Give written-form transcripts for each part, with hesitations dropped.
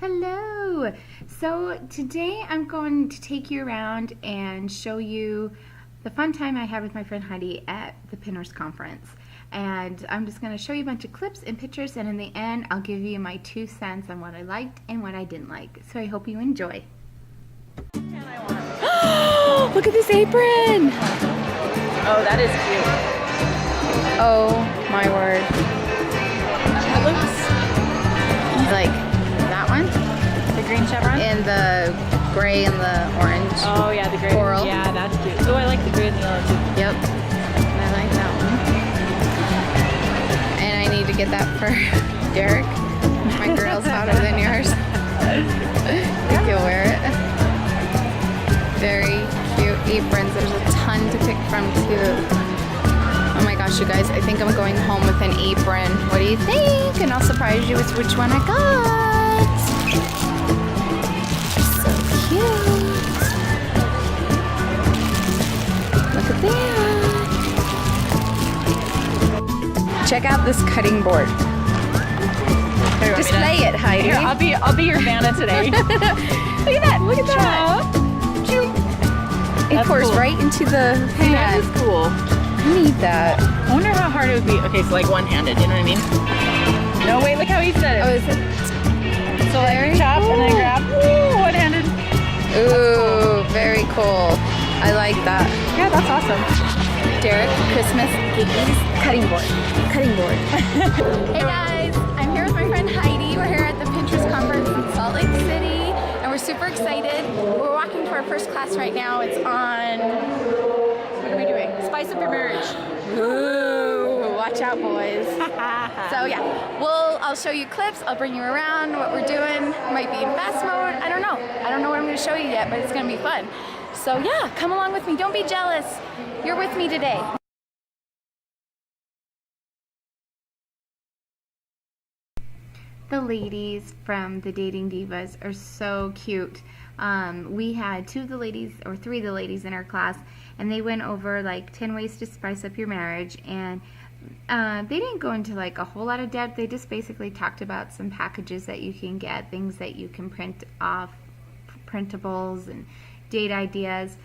Hello! So today I'm going to take you around and show you the fun time I had with my friend Heidi at the Pinners Conference. And I'm just going to show you a bunch of clips and pictures, and in the end I'll give you my 2 cents on what I liked and what I didn't like. So I hope you enjoy. Look at this apron! Oh, that is cute. Oh my word. It looks Like that one? the green chevron. And the gray and the orange. Oh yeah, the gray. Coral. Yeah, that's cute. Oh, I like the green and yellow too. Yep. I like that one. And I need to get that for Derek. My girl's hotter than yours. If you'll wear it. Very cute aprons. There's a ton to pick from too. Oh my gosh, you guys, I think I'm going home with an apron. What do you think? And I'll surprise you with which one I got. So cute. Look at that. Check out this cutting board. Display it, Heidi. Here, I'll be your Vanna today. Look at that. Look at that. It That's pours cool. right into the Hey, that pan. is cool. I need that. I wonder how hard it would be. Okay, so like one-handed, you know what I mean? No, wait, look how he said it. Oh, is it? So like very you chop and then cool. grab. Ooh, one-handed. Ooh, very cool. I like that. Yeah, that's awesome. Derek, Christmas cookies, cutting board. Cutting board. Hey guys, I'm here with my friend Heidi. We're here at the Pinners Conference in Salt Lake City, and we're super excited. We're walking to our first class right now. It's on, what are we doing? Spice up your marriage. Ooh, watch out, boys. So yeah, I'll show you clips. I'll bring you around what we're doing. Might be in fast mode. I don't know. I don't know what I'm going to show you yet, but it's going to be fun. So yeah, come along with me. Don't be jealous. You're with me today. The ladies from the Dating Divas are so cute. We had 3 of the ladies in our class, and they went over like 10 ways to spice up your marriage, and they didn't go into like a whole lot of depth. They just basically talked about some packages that you can get, things that you can print off, printables and date ideas.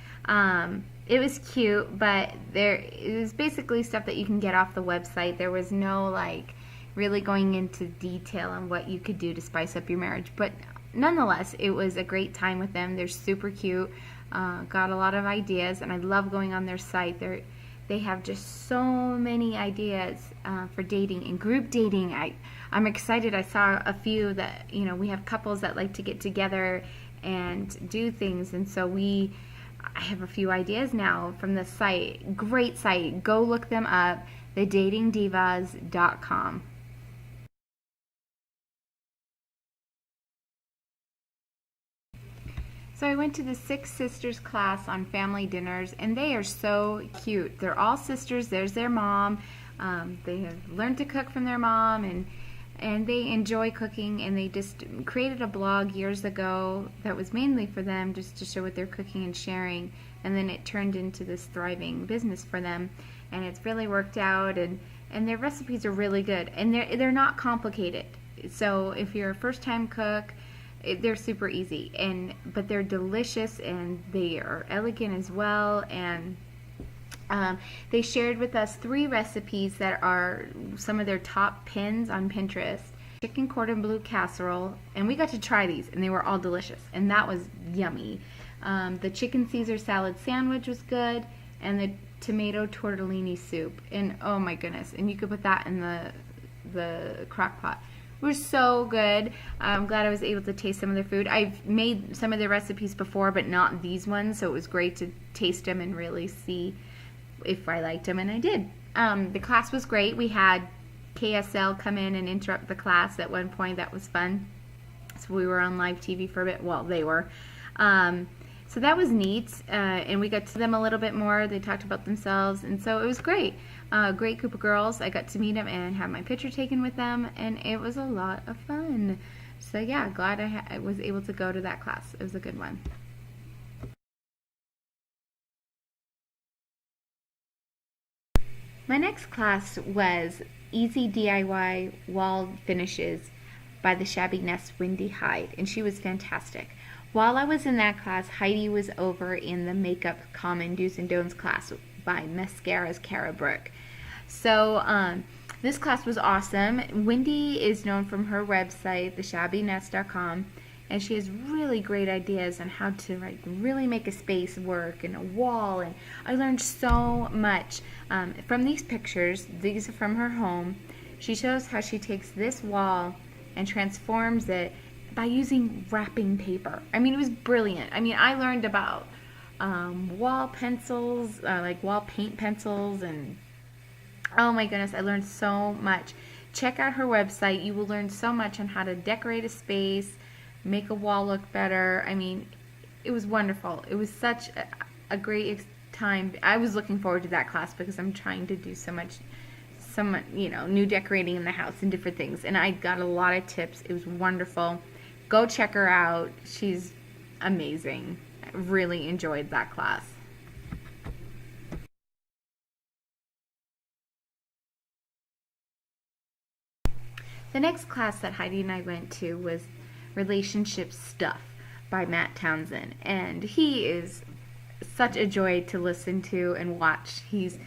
It was cute, but it was basically stuff that you can get off the website. There was no like really going into detail on what you could do to spice up your marriage, but nonetheless it was a great time with them. They're super cute. Got a lot of ideas, and I love going on their site. They have just so many ideas for dating and group dating. I'm excited. I saw a few that, we have couples that like to get together and do things, and so I have a few ideas now from the site. Great site. Go look them up, thedatingdivas.com. So I went to the 6 sisters class on family dinners, and they are so cute. They're all sisters. There's their mom. They have learned to cook from their mom, and they enjoy cooking, and they just created a blog years ago that was mainly for them, just to show what they're cooking and sharing, and then it turned into this thriving business for them, and it's really worked out, and their recipes are really good, and they're not complicated. So if you're a first-time cook, they're super easy, but they're delicious, and they are elegant as well. And they shared with us 3 recipes that are some of their top pins on Pinterest. Chicken cordon bleu casserole, and we got to try these, and they were all delicious, and that was yummy. The chicken Caesar salad sandwich was good, and the tomato tortellini soup, and oh my goodness, and you could put that in the crock pot. It was so good. I'm glad I was able to taste some of their food. I've made some of their recipes before, but not these ones, so it was great to taste them and really see if I liked them, and I did. The class was great. We had KSL come in and interrupt the class at one point. That was fun. So we were on live TV for a bit. Well, they were. So that was neat, and we got to them a little bit more. They talked about themselves, and so it was great. Great group of girls. I got to meet them and have my picture taken with them, and it was a lot of fun. So yeah, glad I was able to go to that class. It was a good one. My next class was Easy DIY Wall Finishes. by the Shabby Nest Wendy Hyde, and she was fantastic. While I was in that class, Heidi was over in the Makeup Common Do's and Don'ts class by Mascara's Cara Brooke. So this class was awesome. Wendy is known from her website, theshabbynest.com, and she has really great ideas on how to really make a space work and a wall, and I learned so much from these pictures. These are from her home. She shows how she takes this wall and transforms it by using wrapping paper. I mean, it was brilliant. I mean, I learned about wall pencils, like wall paint pencils, and oh my goodness, I learned so much. Check out her website. You will learn so much on how to decorate a space, make a wall look better. I mean, it was wonderful. It was such a great time. I was looking forward to that class because I'm trying to do some new decorating in the house and different things. And I got a lot of tips. It was wonderful. Go check her out. She's amazing. I really enjoyed that class. The next class that Heidi and I went to was Relationship Stuff by Matt Townsend, and he is such a joy to listen to and watch. He's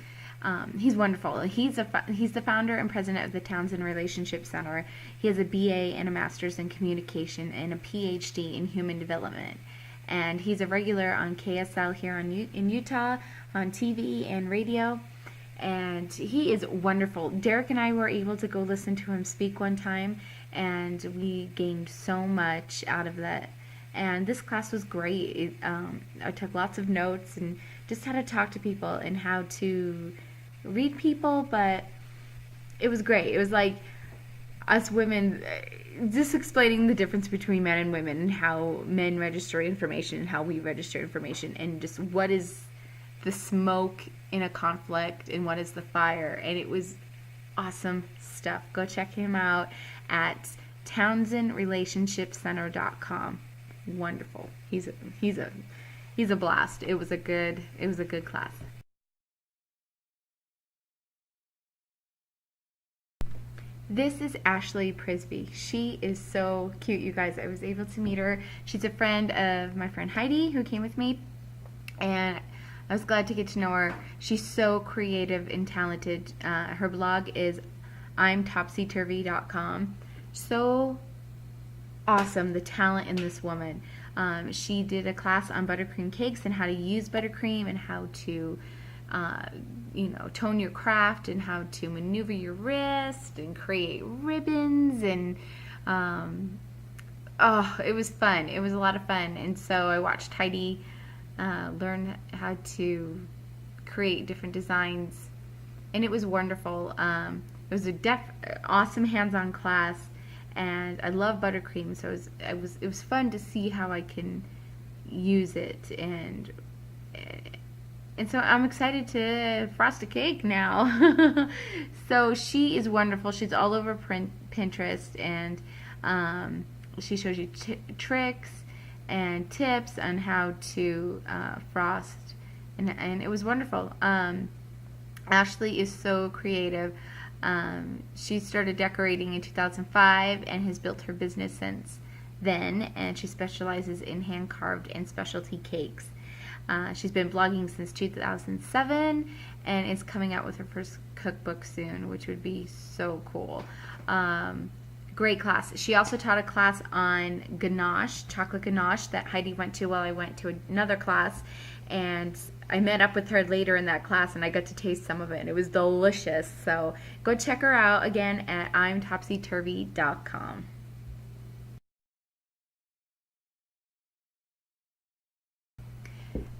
wonderful. He's the founder and president of the Townsend Relationship Center. He has a BA and a master's in communication and a PhD in human development, and he's a regular on KSL here in Utah on TV and radio. And he is wonderful. Derek and I were able to go listen to him speak one time, and we gained so much out of that. And this class was great. I took lots of notes and just how to talk to people and how to read people, but it was great. It was like us women just explaining the difference between men and women and how men register information and how we register information, and just what is the smoke in a conflict and what is the fire. And it was awesome stuff. Go check him out at townsendrelationshipcenter.com. Wonderful. He's a blast. It was a good class. This is Ashley Prisby. She is so cute, you guys. I was able to meet her. She's a friend of my friend Heidi, who came with me, and I was glad to get to know her. She's so creative and talented. Her blog is imtopsyturvy.com. So awesome, the talent in this woman. She did a class on buttercream cakes and how to use buttercream and how to tone your craft and how to maneuver your wrist and create ribbons, and it was fun. It was a lot of fun. And so I watched Heidi learn how to create different designs, and it was wonderful. It was awesome hands-on class, and I love buttercream, so it was fun to see how I can use it, and so I'm excited to frost a cake now. So she is wonderful. She's all over Pinterest, and she shows you tricks and tips on how to frost, and it was wonderful. Ashley is so creative. She started decorating in 2005 and has built her business since then, and she specializes in hand-carved and specialty cakes. She's been blogging since 2007 and is coming out with her first cookbook soon, which would be so cool. Great class. She also taught a class on ganache, chocolate ganache, that Heidi went to while I went to another class, and I met up with her later in that class and I got to taste some of it, and it was delicious. So go check her out again at imtopsyturvy.com.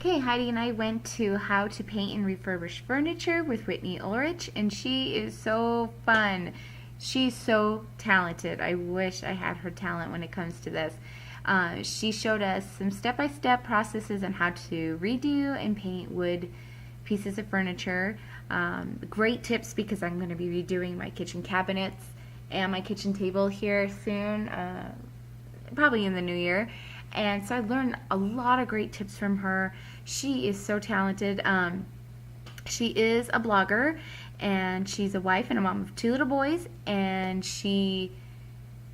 Okay, Heidi and I went to How to Paint and Refurbish Furniture with Whitney Ulrich, and she is so fun. She's so talented. I wish I had her talent when it comes to this. She showed us some step-by-step processes on how to redo and paint wood pieces of furniture. Great tips, because I'm going to be redoing my kitchen cabinets and my kitchen table here soon, probably in the new year. And so I learned a lot of great tips from her. She is so talented. She is a blogger, and she's a wife and a mom of 2 little boys, and she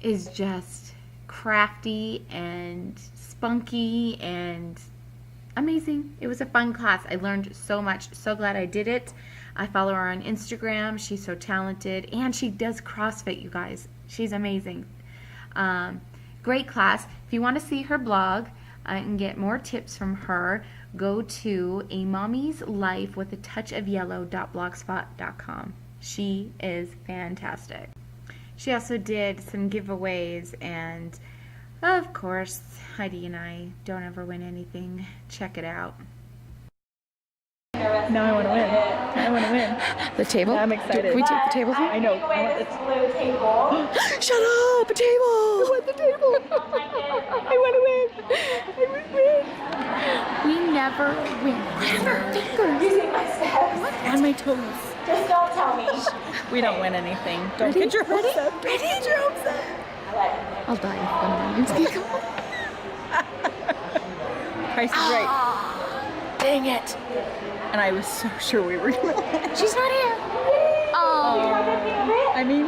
is just crafty and spunky and amazing. It was a fun class. I learned so much. So glad I did it. I follow her on Instagram. She's so talented, and she does CrossFit, you guys. She's amazing. Great class. If you want to see her blog and get more tips from her, go to a mommy's life with a touch of yellow.blogspot.com. She is fantastic. She also did some giveaways, and of course, Heidi and I don't ever win anything. Check it out. Now I want to win. I want to win. The table? I'm excited. Can we take the table home? I know. I want this blue table. Shut up! A table! I want the table. I want to win. I want to win. We never win. Using my steps. On my toes. Just don't tell me. We don't win anything. Don't get your hopes up. Don't get your hopes up. I'll die if one of Price is right. Dang it! And I was so sure we were going to win. She's not here! Oh! I mean,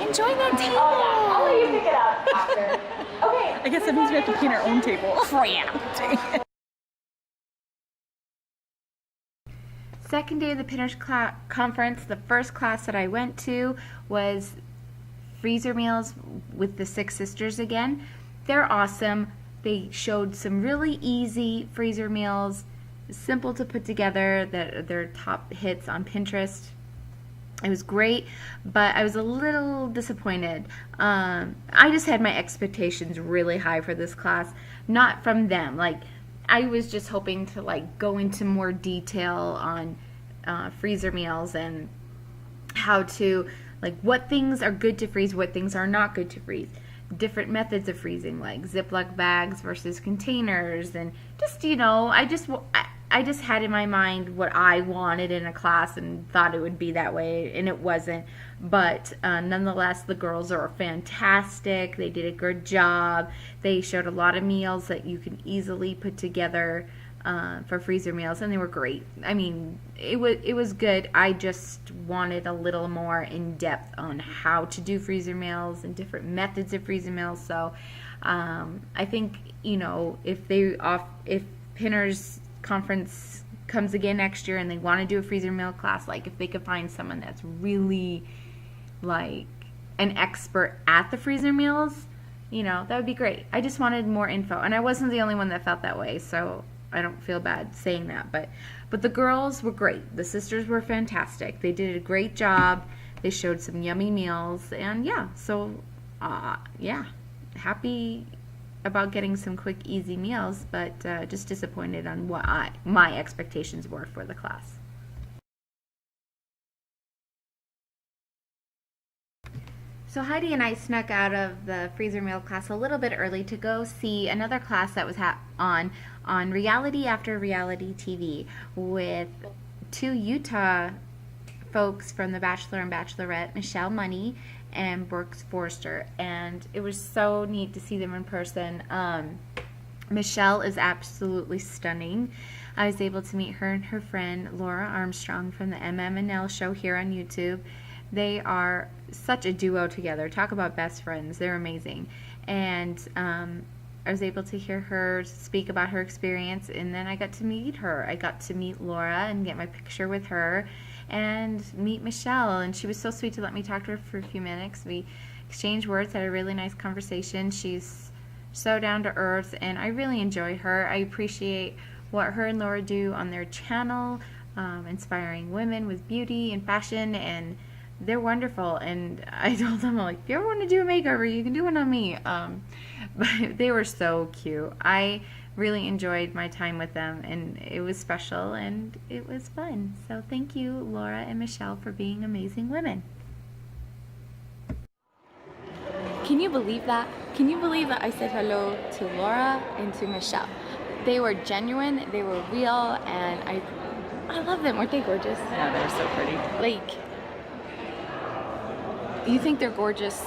Enjoy that table! I'll let you pick it up after. Okay. I guess that means we have to clean our own table. Crap! Dang it. Second day of the Pinners Conference, the first class that I went to was freezer meals with the Six Sisters again. They're awesome. They showed some really easy freezer meals, simple to put together, that they're top hits on Pinterest. It was great, but I was a little disappointed. I just had my expectations really high for this class, not from them. Like, I was just hoping to like go into more detail on freezer meals and how to, like, what things are good to freeze, what things are not good to freeze. Different methods of freezing, like Ziploc bags versus containers, and just, you know, I just had in my mind what I wanted in a class and thought it would be that way, and it wasn't. But nonetheless, the girls are fantastic. They did a good job. They showed a lot of meals that you can easily put together for freezer meals, and they were great. I mean, it was good. I just wanted a little more in depth on how to do freezer meals and different methods of freezer meals. So I think, you know, if Pinners Conference comes again next year and they want to do a freezer meal class, like if they could find someone that's really like an expert at the freezer meals, you know, that would be great. I just wanted more info, and I wasn't the only one that felt that way, so I don't feel bad saying that. But the girls were great. The sisters were fantastic. They did a great job. They showed some yummy meals, and yeah, so yeah, happy about getting some quick, easy meals, but just disappointed on what my expectations were for the class. So Heidi and I snuck out of the freezer meal class a little bit early to go see another class that was on Reality After Reality TV with two Utah folks from The Bachelor and Bachelorette, Michelle Money and Brooks Forrester, and it was so neat to see them in person. Michelle is absolutely stunning. I was able to meet her and her friend Laura Armstrong from the MM&L show here on YouTube. They are such a duo together. Talk about best friends. They're amazing. And I was able to hear her speak about her experience, and then I got to meet her. I got to meet Laura and get my picture with her and meet Michelle, and she was so sweet to let me talk to her for a few minutes. We exchanged words, had a really nice conversation. She's so down to earth, and I really enjoy her. I appreciate what her and Laura do on their channel, inspiring women with beauty and fashion, and they're wonderful. And I told them, like, if you ever want to do a makeover, you can do one on me. But they were so cute. I really enjoyed my time with them, and it was special and it was fun. So thank you, Laura and Michelle, for being amazing women. Can you believe that? Can you believe that I said hello to Laura and to Michelle? They were genuine, they were real, and I love them. Weren't they gorgeous? Yeah, they're so pretty. Like, you think they're gorgeous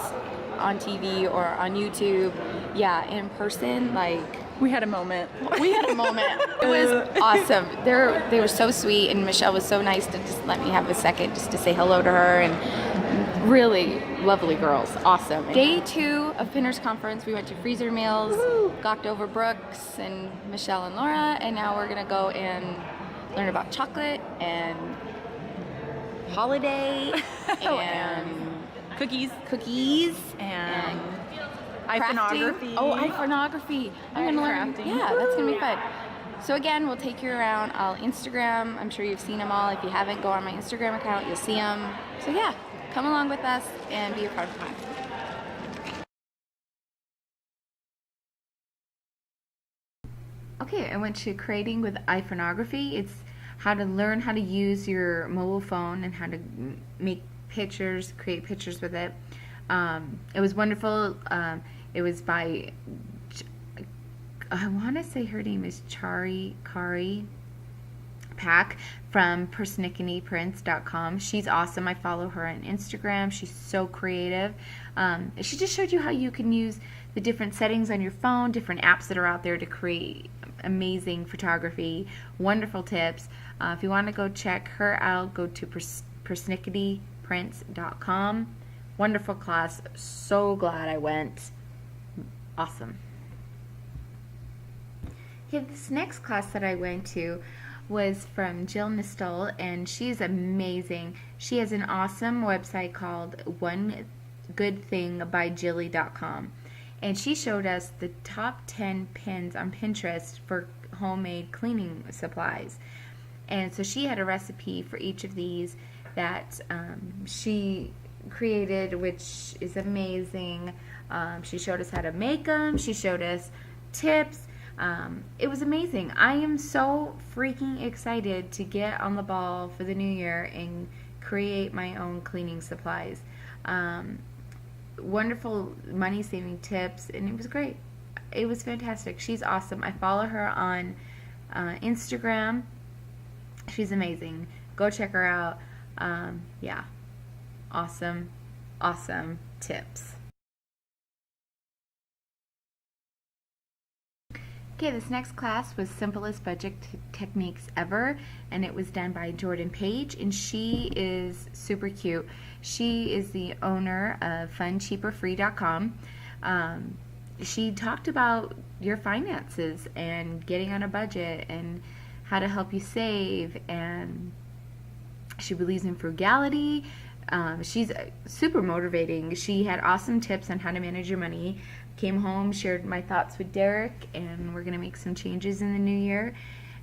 on TV or on YouTube. Yeah, in person, like, We had a moment. We had a moment. It was awesome. They were so sweet, and Michelle was so nice to just let me have a second just to say hello to her, and really lovely girls. Awesome. Day 2 of Pinners Conference, we went to Freezer Meals, gawked over Brooks and Michelle and Laura, and now we're gonna go and learn about chocolate and holiday and Cookies and iconography. Oh, iconography. I'm gonna learn. Crafting. Yeah, that's gonna be fun. So again, we'll take you around. I'll Instagram. I'm sure you've seen them all. If you haven't, go on my Instagram account. You'll see them. So yeah, come along with us and be a part of the fun. Okay, I went to Creating with iPhoneography. It's how to learn how to use your mobile phone and how to make pictures, create pictures with it. It was wonderful. It was by, I want to say her name is Kari Pack from persnickanyprints.com. She's awesome. I follow her on Instagram. She's so creative. She just showed you how you can use the different settings on your phone, different apps that are out there to create amazing photography, wonderful tips. If you want to go check her out, go to persnickanyprints.com. Wonderful class. So glad I went. Awesome. Okay, this next class that I went to was from Jill Nistel, and she's amazing. She has an awesome website called onegoodthingbyjilly.com, and she showed us the top 10 pins on Pinterest for homemade cleaning supplies. And so she had a recipe for each of these that she created, which is amazing. She showed us how to make them. She showed us tips. It was amazing. I am so freaking excited to get on the ball for the new year and create my own cleaning supplies. Wonderful money-saving tips, and it was great. It was fantastic. She's awesome. I follow her on Instagram. She's amazing. Go check her out. Yeah. Awesome tips. Okay, this next class was Simplest Budget Techniques Ever, and it was done by Jordan Page, and she is super cute. She is the owner of funcheaperfree.com. She talked about your finances and getting on a budget and how to help you save, and she believes in frugality. She's super motivating. She had awesome tips on how to manage your money. Came home, shared my thoughts with Derek, and we're going to make some changes in the new year.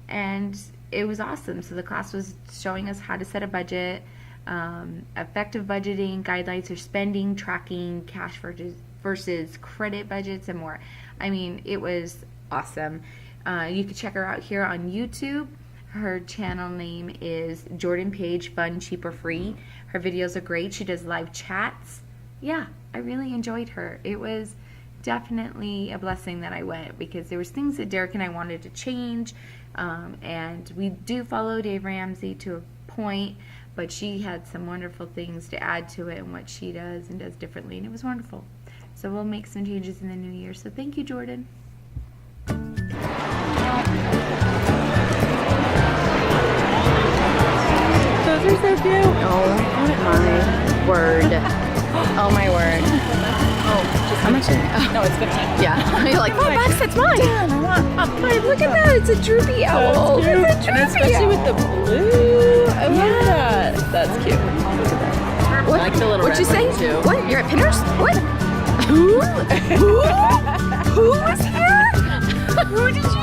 And it was awesome. So the class was showing us how to set a budget, effective budgeting, guidelines for spending, tracking, cash versus credit budgets, and more. I mean, it was awesome. You can check her out here on YouTube. Her channel name is Jordan Page Fun Cheaper Free. Her videos are great. She does live chats. Yeah, I really enjoyed her. It was definitely a blessing that I went, because there was things that Derek and I wanted to change, and we do follow Dave Ramsey to a point, but she had some wonderful things to add to it and what she does and does differently, and it was wonderful. So we'll make some changes in the new year. So thank you, Jordan. Those are so cute. Oh my word. Oh my word. How much is it? No, it's 15. Yeah. You're like, $5, that's mine. Damn, I want a Look at that. It's a droopy owl. It's a And droopy especially owl. with the blue. I love that. That's cute. What? I like the little What'd red you say? one, too. What? You're at Pinners? What? Who? Who was here? Who did you see?